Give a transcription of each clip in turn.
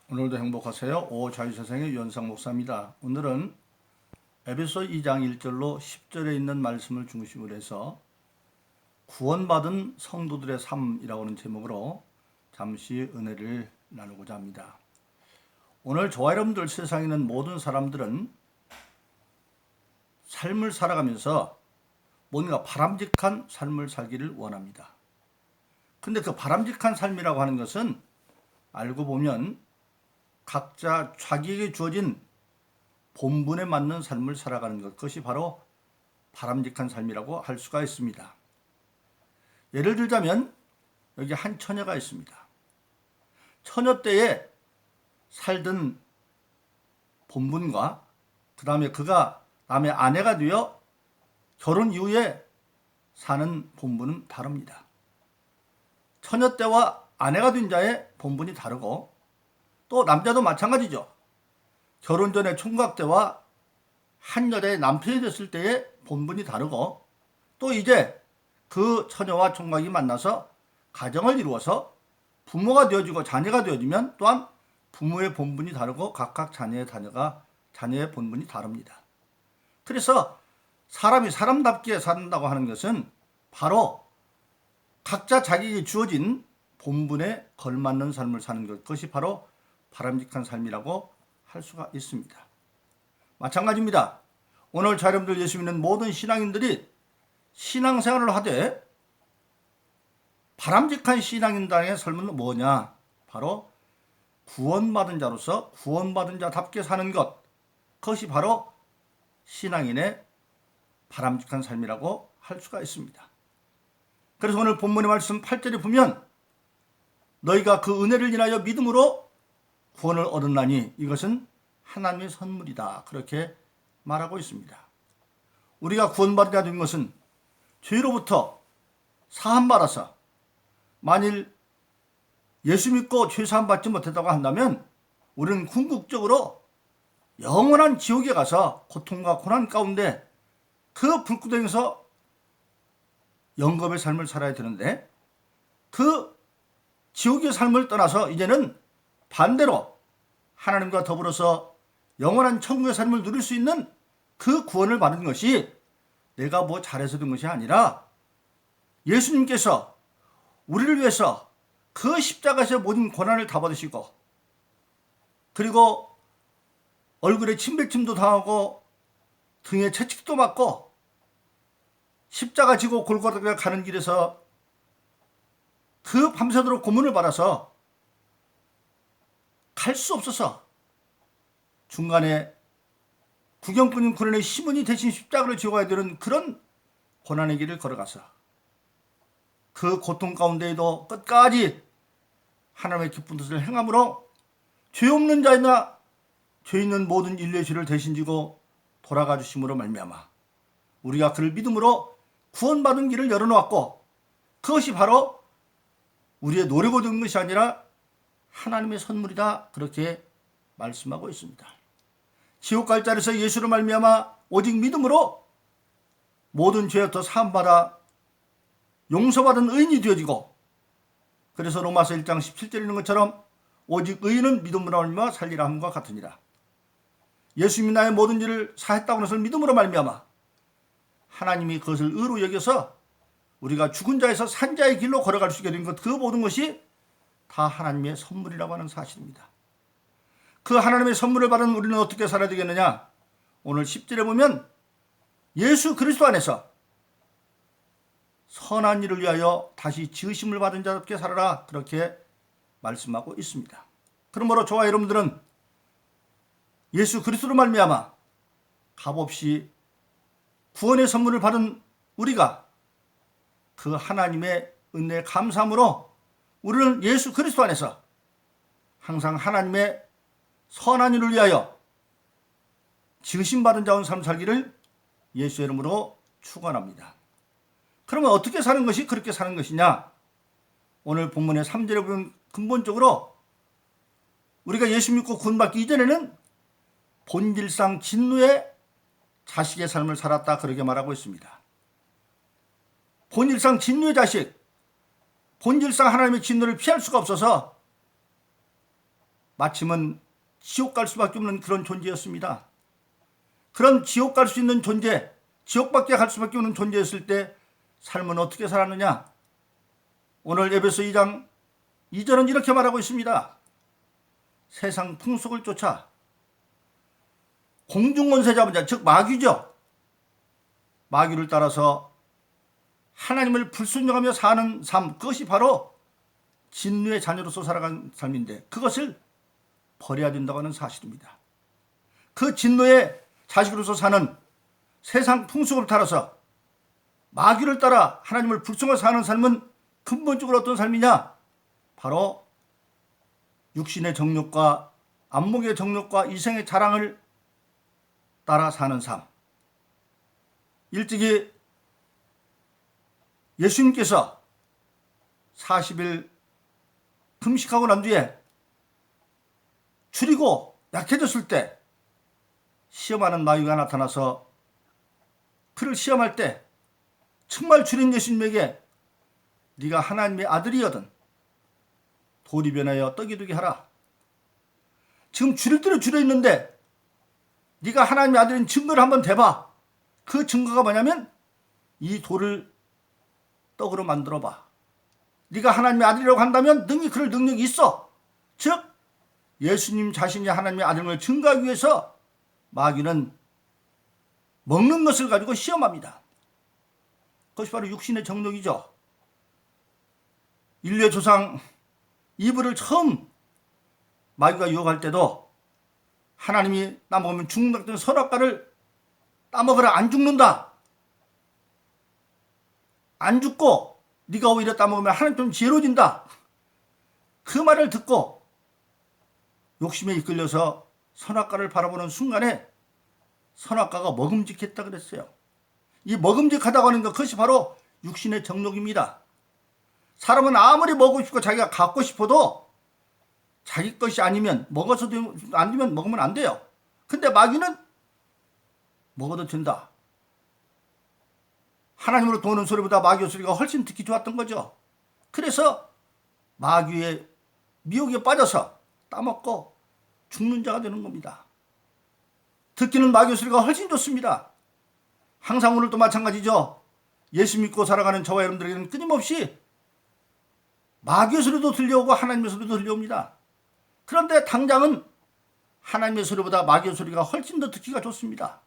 오늘도 행복하세요. 오자유세상의 유현상 목사입니다. 오늘은 에베소 2장 1절로 10절에 있는 말씀을 중심으로 해서 구원받은 성도들의 삶이라고 하는 제목으로 잠시 은혜를 나누고자 합니다. 오늘 저와 여러분들 세상에 있는 모든 사람들은 삶을 살아가면서 뭔가 바람직한 삶을 살기를 원합니다. 근데 그 바람직한 삶이라고 하는 것은 알고 보면 각자 자기에게 주어진 본분에 맞는 삶을 살아가는 것, 그것이 바로 바람직한 삶이라고 할 수가 있습니다. 예를 들자면 여기 한 처녀가 있습니다. 처녀 때에 살던 본분과 그 다음에 그가 남의 아내가 되어 결혼 이후에 사는 본분은 다릅니다. 처녀 때와 아내가 된 자의 본분이 다르고 또 남자도 마찬가지죠. 결혼 전의 총각 때와 한 여자의 남편이 됐을 때의 본분이 다르고 또 이제 그 처녀와 총각이 만나서 가정을 이루어서 부모가 되어지고 자녀가 되어지면 또한 부모의 본분이 다르고 각각 자녀의 본분이 다릅니다. 그래서 사람이 사람답게 산다고 하는 것은 바로 각자 자기에게 주어진 본분에 걸맞는 삶을 사는 것, 그것이 바로 바람직한 삶이라고 할 수가 있습니다. 마찬가지입니다. 오늘 여러분들 예수 믿는 모든 신앙인들이 신앙생활을 하되 바람직한 신앙인들의 삶은 뭐냐? 바로 구원받은 자로서 구원받은 자답게 사는 것, 그것이 바로 신앙인의 바람직한 삶이라고 할 수가 있습니다. 그래서 오늘 본문의 말씀 8절에 보면 너희가 그 은혜를 인하여 믿음으로 구원을 얻었나니 이것은 하나님의 선물이다, 그렇게 말하고 있습니다. 우리가 구원받게 된 것은 죄로부터 사함받아서 만일 예수 믿고 죄 사함받지 못했다고 한다면 우리는 궁극적으로 영원한 지옥에 가서 고통과 고난 가운데 그 불구덩이에서 영겁의 삶을 살아야 되는데 그 지옥의 삶을 떠나서 이제는 반대로 하나님과 더불어서 영원한 천국의 삶을 누릴 수 있는 그 구원을 받은 것이 내가 뭐 잘해서 된 것이 아니라 예수님께서 우리를 위해서 그 십자가에서 모든 고난을 다 받으시고 그리고 얼굴에 침뱉음도 당하고 등에 채찍도 맞고 십자가 지고 골고다가 가는 길에서 그 밤새도록 고문을 받아서 갈 수 없어서 중간에 구경꾼인 군인의 시몬이 대신 십자가를 지고 가야 되는 그런 고난의 길을 걸어가서 그 고통 가운데에도 끝까지 하나님의 기쁜 뜻을 행함으로 죄 없는 자이나 죄 있는 모든 인류의 죄를 대신 지고 돌아가 주심으로 말미암아 우리가 그를 믿음으로 구원받은 길을 열어놓았고 그것이 바로 우리의 노력으로 된 것이 아니라 하나님의 선물이다, 그렇게 말씀하고 있습니다. 지옥 갈 자리에서 예수로 말미암아 오직 믿음으로 모든 죄부터 사함받아 용서받은 의인이 되어지고 그래서 로마서 1장 17절에 있는 것처럼 오직 의인은 믿음으로 말미암아 살리라 함과 같으니라. 예수님이 나의 모든 죄를 사했다고 하는 것을 믿음으로 말미암아 하나님이 그것을 의로 여겨서 우리가 죽은 자에서 산 자의 길로 걸어갈 수 있게 된 것, 그 모든 것이 다 하나님의 선물이라고 하는 사실입니다. 그 하나님의 선물을 받은 우리는 어떻게 살아야 되겠느냐? 오늘 10절에 보면 예수 그리스도 안에서 선한 일을 위하여 다시 지으심을 받은 자답게 살아라, 그렇게 말씀하고 있습니다. 그러므로 저와 여러분들은 예수 그리스도로 말미암아 값없이 구원의 선물을 받은 우리가 그 하나님의 은혜에 감사함으로 우리는 예수 그리스도 안에서 항상 하나님의 선한 일을 위하여 지으심받은 자원 삶 살기를 예수의 이름으로 축원합니다. 그러면 어떻게 사는 것이 그렇게 사는 것이냐? 오늘 본문의 3절에 보면 근본적으로 우리가 예수 믿고 구원받기 이전에는 본질상 진노의 자식의 삶을 살았다, 그렇게 말하고 있습니다. 본질상 진노의 자식, 본질상 하나님의 진노를 피할 수가 없어서 마침은 지옥 갈 수밖에 없는 그런 존재였습니다. 그런 지옥 갈 수 있는 존재, 지옥밖에 갈 수밖에 없는 존재였을 때 삶은 어떻게 살았느냐? 오늘 에베소 2장 2절은 이렇게 말하고 있습니다. 세상 풍속을 쫓아 공중권세 잡은 자, 즉 마귀죠. 마귀를 따라서 하나님을 불순종하며 사는 삶, 그것이 바로 진노의 자녀로서 살아간 삶인데 그것을 버려야 된다고 하는 사실입니다. 그 진노의 자식으로서 사는 세상 풍속을 따라서 마귀를 따라 하나님을 불순종하며 사는 삶은 근본적으로 어떤 삶이냐? 바로 육신의 정욕과 안목의 정욕과 이생의 자랑을 따라 사는 삶. 일찍이 예수님께서 40일 금식하고 난 뒤에 줄이고 약해졌을 때 시험하는 마귀가 나타나서 그를 시험할 때 정말 줄인 예수님에게 네가 하나님의 아들이거든 돌이 변하여 떡이 되게 하라. 지금 줄일 대로 줄여 있는데 네가 하나님의 아들인 증거를 한번 대봐. 그 증거가 뭐냐면 이 돌을 떡으로 만들어봐. 네가 하나님의 아들이라고 한다면 능히 그럴 능력이 있어. 즉 예수님 자신이 하나님의 아들임을 증거하기 위해서 마귀는 먹는 것을 가지고 시험합니다. 그것이 바로 육신의 정욕이죠. 인류의 조상 이브를 처음 마귀가 유혹할 때도 하나님이 따먹으면 죽는다던 선악과를 따먹으라. 안 죽는다. 안 죽고 네가 오히려 따먹으면 하나님 좀 지혜로워진다. 그 말을 듣고 욕심에 이끌려서 선악과를 바라보는 순간에 선악과가 먹음직했다 그랬어요. 이 먹음직하다고 하는 것, 그것이 바로 육신의 정욕입니다. 사람은 아무리 먹고 싶고 자기가 갖고 싶어도 자기 것이 아니면 먹어서도 안 되면 먹으면 안 돼요. 근데 마귀는 먹어도 된다. 하나님으로 도는 소리보다 마귀의 소리가 훨씬 듣기 좋았던 거죠. 그래서 마귀의 미혹에 빠져서 따먹고 죽는 자가 되는 겁니다. 듣기는 마귀의 소리가 훨씬 좋습니다. 항상 오늘도 마찬가지죠. 예수 믿고 살아가는 저와 여러분들에게는 끊임없이 마귀의 소리도 들려오고 하나님의 소리도 들려옵니다. 그런데 당장은 하나님의 소리보다 마귀의 소리가 훨씬 더 듣기가 좋습니다.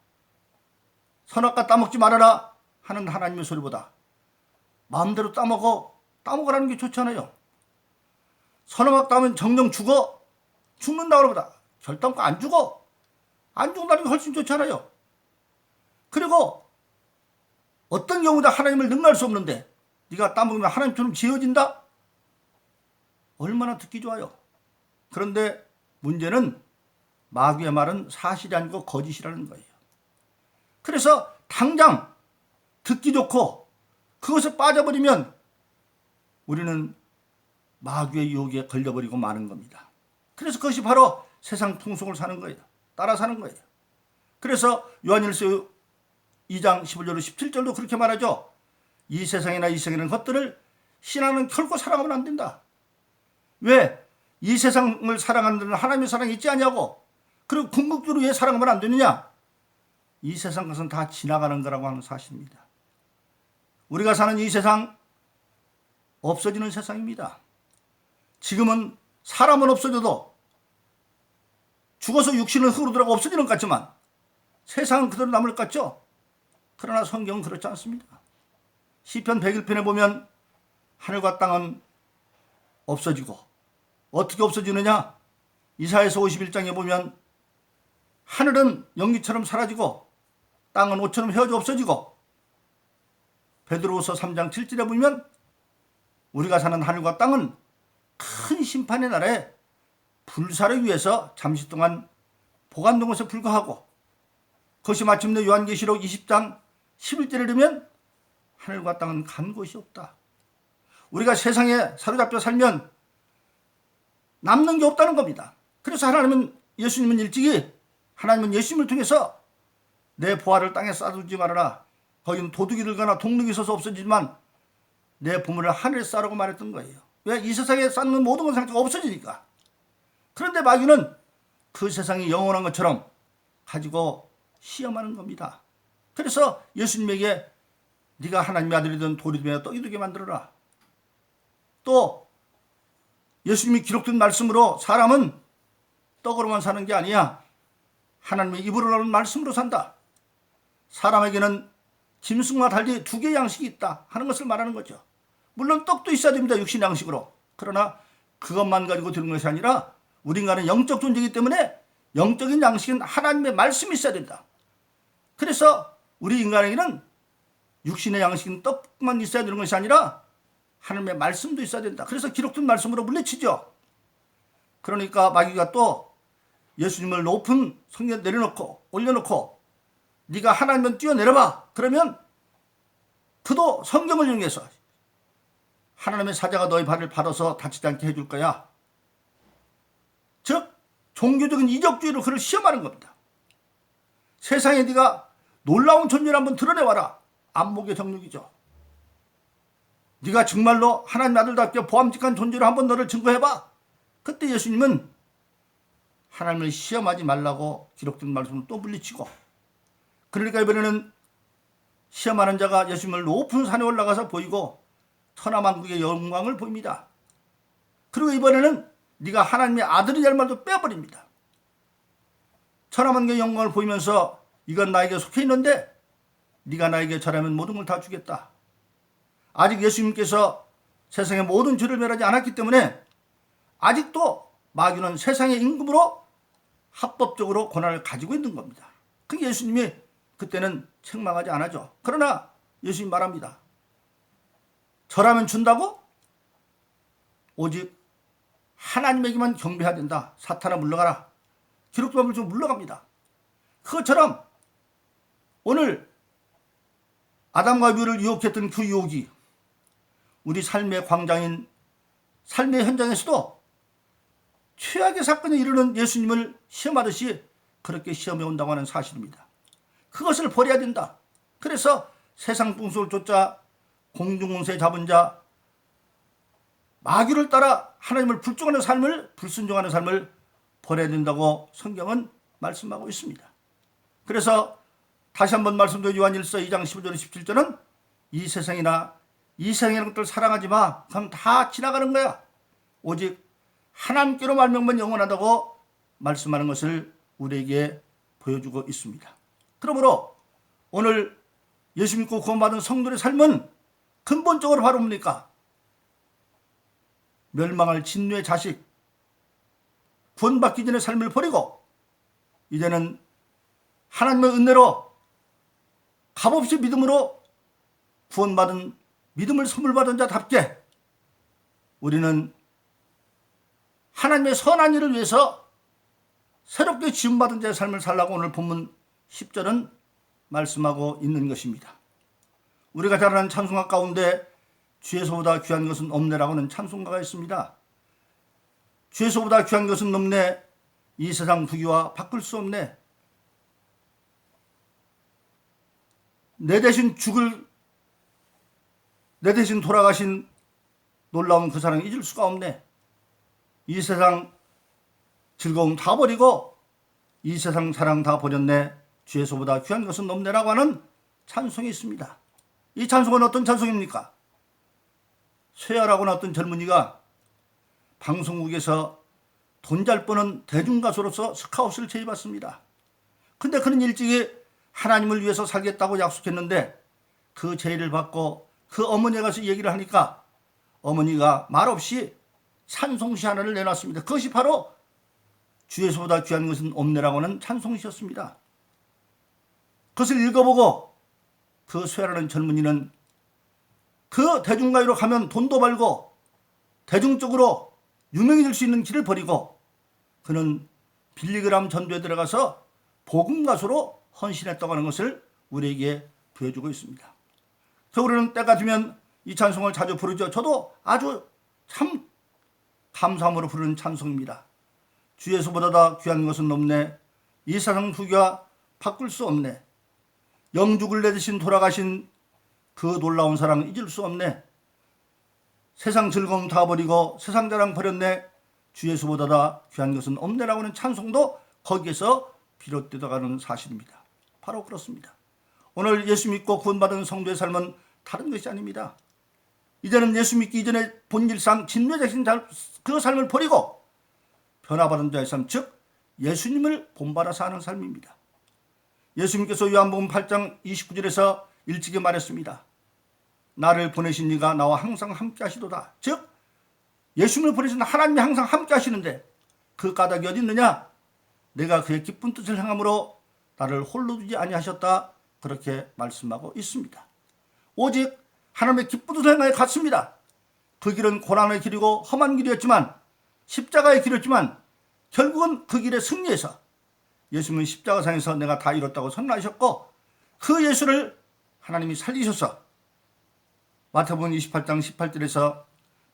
선악과 따먹지 말아라 하는 하나님의 소리보다 마음대로 따먹으라는 게 좋잖아요. 선악과 따면 정령 죽어. 죽는다 그러보다 결단코 안 죽어. 안 죽는다는 게 훨씬 좋잖아요. 그리고 어떤 경우다 하나님을 능가할 수 없는데 네가 따먹으면 하나님처럼 지어진다? 얼마나 듣기 좋아요. 그런데 문제는 마귀의 말은 사실이 아니고 거짓이라는 거예요. 그래서 당장 듣기 좋고 그것에 빠져버리면 우리는 마귀의 유혹에 걸려버리고 마는 겁니다. 그래서 그것이 바로 세상 풍속을 사는 거예요. 따라 사는 거예요. 그래서 요한일서 2장 15절로 17절도 그렇게 말하죠. 이 세상이나 이 세상에 있는 것들을 신하는 결코 사랑하면 안 된다. 왜? 이 세상을 사랑하는 데는 하나님의 사랑이 있지 않냐고. 그리고 궁극적으로 왜 사랑하면 안 되느냐? 이 세상 것은 다 지나가는 거라고 하는 사실입니다. 우리가 사는 이 세상 없어지는 세상입니다. 지금은 사람은 없어져도 죽어서 육신은 흙으로 들어가 없어지는 것 같지만 세상은 그대로 남을 것 같죠? 그러나 성경은 그렇지 않습니다. 시편 101편에 보면 하늘과 땅은 없어지고 어떻게 없어지느냐? 이사야서 51장에 보면 하늘은 연기처럼 사라지고 땅은 옷처럼 헤어져 없어지고 베드로후서 3장 7절에 보면 우리가 사는 하늘과 땅은 큰 심판의 날에 불사를 위해서 잠시 동안 보관된 것에 불과하고 그것이 마침내 요한계시록 20장 11절에 이르면 하늘과 땅은 간 곳이 없다. 우리가 세상에 사로잡혀 살면 남는 게 없다는 겁니다. 그래서 예수님은 일찍이 하나님은 예수님을 통해서 내 보화를 땅에 쌓아두지 말아라. 거기는 도둑이 들거나 동력이 있어서 없어지지만 내 보물을 하늘에 쌓으라고 말했던 거예요. 왜? 이 세상에 쌓는 모든 건 상태가 없어지니까. 그런데 마귀는 그 세상이 영원한 것처럼 가지고 시험하는 겁니다. 그래서 예수님에게 네가 하나님의 아들이든 돌이 되며 떡이 되게 만들어라. 또 예수님이 기록된 말씀으로 사람은 떡으로만 사는 게 아니야. 하나님의 입으로 나오는 말씀으로 산다. 사람에게는 짐승과 달리 두 개의 양식이 있다 하는 것을 말하는 거죠. 물론 떡도 있어야 됩니다. 육신 양식으로. 그러나 그것만 가지고 되는 것이 아니라 우리 인간은 영적 존재이기 때문에 영적인 양식은 하나님의 말씀이 있어야 된다. 그래서 우리 인간에게는 육신의 양식은 떡만 있어야 되는 것이 아니라 하나님의 말씀도 있어야 된다. 그래서 기록된 말씀으로 물리치죠. 그러니까 마귀가 또 예수님을 높은 성경에 내려놓고 올려놓고 네가 하나님은 뛰어내려봐. 그러면 그도 성경을 이용해서 하나님의 사자가 너의 발을 받아서 다치지 않게 해줄 거야. 즉 종교적인 이적주의로 그를 시험하는 겁니다. 세상에 네가 놀라운 존재를 한번 드러내와라. 안목의 정력이죠. 네가 정말로 하나님의 아들답게 보암직한 존재로 한번 너를 증거해봐. 그때 예수님은 하나님을 시험하지 말라고 기록된 말씀을 또 물리치고, 그러니까 이번에는 시험하는 자가 예수님을 높은 산에 올라가서 보이고 천하만국의 영광을 보입니다. 그리고 이번에는 네가 하나님의 아들이라는 말도 빼버립니다. 천하만국의 영광을 보이면서 이건 나에게 속해 있는데 네가 나에게 절하면 모든 걸 다 주겠다. 아직 예수님께서 세상의 모든 죄를 멸하지 않았기 때문에 아직도 마귀는 세상의 임금으로 합법적으로 권한을 가지고 있는 겁니다. 그 예수님이 그때는 책망하지 않아죠. 그러나 예수님 말합니다. 절하면 준다고? 오직 하나님에게만 경배해야 된다. 사탄아 물러가라. 기록도 하면 좀 물러갑니다. 그것처럼 오늘 아담과 하와를 유혹했던 그 유혹이 우리 삶의 광장인 삶의 현장에서도 최악의 사건에 이르는 예수님을 시험하듯이 그렇게 시험해 온다고 하는 사실입니다. 그것을 버려야 된다. 그래서 세상 풍속을 쫓아 공중운세 잡은 자, 마귀를 따라 하나님을 불종하는 삶을, 불순종하는 삶을 버려야 된다고 성경은 말씀하고 있습니다. 그래서 다시 한번 말씀드린 요한 1서 2장 15절 17절은 이 세상이나 이 세상의 것들 사랑하지 마. 그럼 다 지나가는 거야. 오직 하나님께로 말미암아 영원하다고 말씀하는 것을 우리에게 보여주고 있습니다. 그러므로 오늘 예수 믿고 구원받은 성도의 삶은 근본적으로 바로 뭡니까? 멸망할 진노의 자식, 구원받기 전의 삶을 버리고 이제는 하나님의 은혜로 값없이 믿음으로 구원받은 믿음을 선물 받은 자답게 우리는 하나님의 선한 일을 위해서 새롭게 지음받은 자의 삶을 살라고 오늘 본문 10절은 말씀하고 있는 것입니다. 우리가 잘 아는 찬송가 가운데 주에서보다 귀한 것은 없네라고 하는 찬송가가 있습니다. 주에서보다 귀한 것은 없네. 이 세상 부귀와 바꿀 수 없네. 내 대신 돌아가신 놀라운 그 사랑 잊을 수가 없네. 이 세상 즐거움 다 버리고 이 세상 사랑 다 버렸네. 주에서보다 귀한 것은 없네라고 하는 찬송이 있습니다. 이 찬송은 어떤 찬송입니까? 쇠야라고 하는 어떤 젊은이가 방송국에서 돈 잘 버는 대중가수로서 스카웃을 제의받습니다. 근데 그는 일찍이 하나님을 위해서 살겠다고 약속했는데 그 제의를 받고 그 어머니에 가서 얘기를 하니까 어머니가 말없이 찬송시 하나를 내놨습니다. 그것이 바로 주에서보다 귀한 것은 없네라고 하는 찬송시였습니다. 그것을 읽어보고 그 쇠라는 젊은이는 그 대중가요로 가면 돈도 벌고 대중적으로 유명해질 수 있는 길을 버리고 그는 빌리그람 전도에 들어가서 복음가수로 헌신했다고 하는 것을 우리에게 보여주고 있습니다. 우리는 때가 되면 이 찬송을 자주 부르죠. 저도 아주 참 감사함으로 부르는 찬송입니다. 주에서보다 더 귀한 것은 없네. 이 세상 부귀와 바꿀 수 없네. 영죽을 내드신 돌아가신 그 놀라운 사랑 잊을 수 없네. 세상 즐거움 다 버리고 세상 자랑 버렸네. 주 예수보다 귀한 것은 없네라고 하는 찬송도 거기에서 비롯되어가는 사실입니다. 바로 그렇습니다. 오늘 예수 믿고 구원받은 성도의 삶은 다른 것이 아닙니다. 이제는 예수 믿기 이전의 본질상 진노자신 그 삶을 버리고 변화받은 자의 삶, 즉 예수님을 본받아서 하는 삶입니다. 예수님께서 요한복음 8장 29절에서 일찍이 말했습니다. 나를 보내신 이가 나와 항상 함께 하시도다. 즉 예수님을 보내신 하나님이 항상 함께 하시는데 그 까닭이 어디 있느냐? 내가 그의 기쁜 뜻을 행함으로 나를 홀로 두지 아니하셨다. 그렇게 말씀하고 있습니다. 오직 하나님의 기쁜 뜻을 행하여 갔습니다. 그 길은 고난의 길이고 험한 길이었지만 십자가의 길이었지만 결국은 그 길에 승리해서 예수님은 십자가상에서 내가 다 이뤘다고 선언하셨고 그 예수를 하나님이 살리셔서 마태복음 28장 18절에서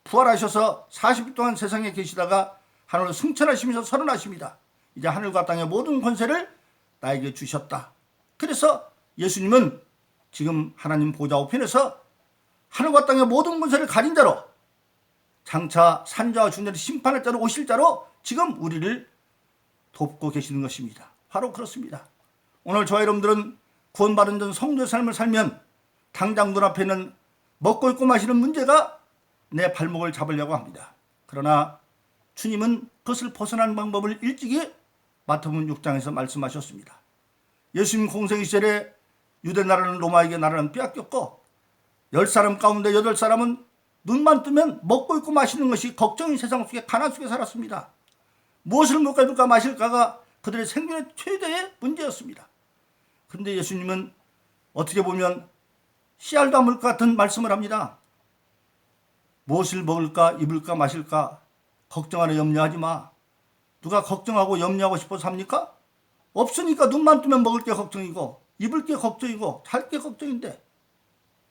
부활하셔서 40일 동안 세상에 계시다가 하늘로 승천하시면서 선언하십니다. 이제 하늘과 땅의 모든 권세를 나에게 주셨다. 그래서 예수님은 지금 하나님 보좌 우편에서 하늘과 땅의 모든 권세를 가진 자로 장차 산자와 중자를 심판할 자로 오실 자로 지금 우리를 돕고 계시는 것입니다. 바로 그렇습니다. 오늘 저와 여러분들은 구원받은 전 성도의 삶을 살면 당장 눈앞에 있는 먹고 입고 마시는 문제가 내 발목을 잡으려고 합니다. 그러나 주님은 그것을 벗어나는 방법을 일찍이 마태복음 6장에서 말씀하셨습니다. 예수님 공생 시절에 유대 나라는 로마에게 나라는 빼앗겼고 10사람 가운데 8사람은 눈만 뜨면 먹고 입고 마시는 것이 걱정인 세상 속에 가난 속에 살았습니다. 무엇을 먹을까 입을까 마실까가 그들의 생존의 최대의 문제였습니다. 그런데 예수님은 어떻게 보면 씨알도 안 먹을 것 같은 말씀을 합니다. 무엇을 먹을까 입을까 마실까 걱정하려 염려하지 마. 누가 걱정하고 염려하고 싶어서 합니까? 없으니까 눈만 뜨면 먹을 게 걱정이고 입을 게 걱정이고 살 게 걱정인데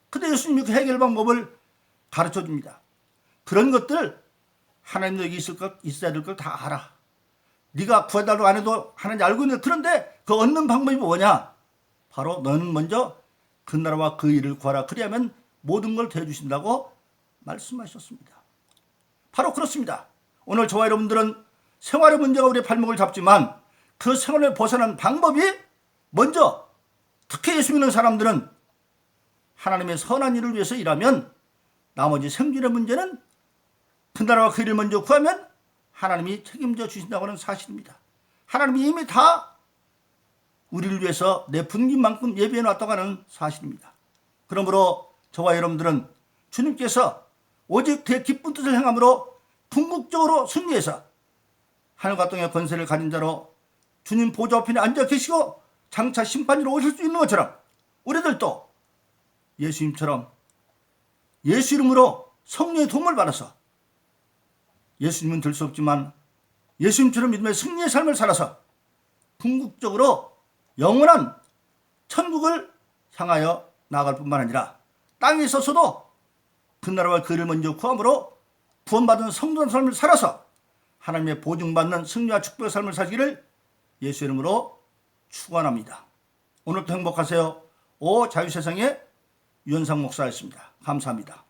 근데 예수님이 그 해결 방법을 가르쳐 줍니다. 그런 것들 하나님도 여기 있어야 될 걸 다 알아. 네가 구해달라고 안 해도 하나님 알고 있는데 그런데 그 얻는 방법이 뭐냐? 바로 너는 먼저 그 나라와 그 일을 구하라. 그래야만 모든 걸 대해주신다고 말씀하셨습니다. 바로 그렇습니다. 오늘 저와 여러분들은 생활의 문제가 우리의 발목을 잡지만 그 생활을 벗어난 방법이 먼저 특히 예수 믿는 사람들은 하나님의 선한 일을 위해서 일하면 나머지 생존의 문제는 그 나라와 그 일을 먼저 구하면 하나님이 책임져 주신다고 하는 사실입니다. 하나님이 이미 다 우리를 위해서 내 분깃만큼 예비해 놨다고 하는 사실입니다. 그러므로 저와 여러분들은 주님께서 오직 그의 기쁜 뜻을 행함으로 궁극적으로 승리해서 하늘과 땅의 권세를 가진 자로 주님 보좌 우편에 앉아 계시고 장차 심판으로 오실 수 있는 것처럼 우리들도 예수님처럼 예수 이름으로 성령의 도움을 받아서 예수님은 될 수 없지만 예수님처럼 믿음의 승리의 삶을 살아서 궁극적으로 영원한 천국을 향하여 나아갈 뿐만 아니라 땅에 있어서도 그 나라와 그 일을 먼저 구함으로 구원받은 성도의 삶을 살아서 하나님의 보증받는 승리와 축복의 삶을 살기를 예수 이름으로 축원합니다. 오늘도 행복하세요. 오 자유세상의 유현상 목사였습니다. 감사합니다.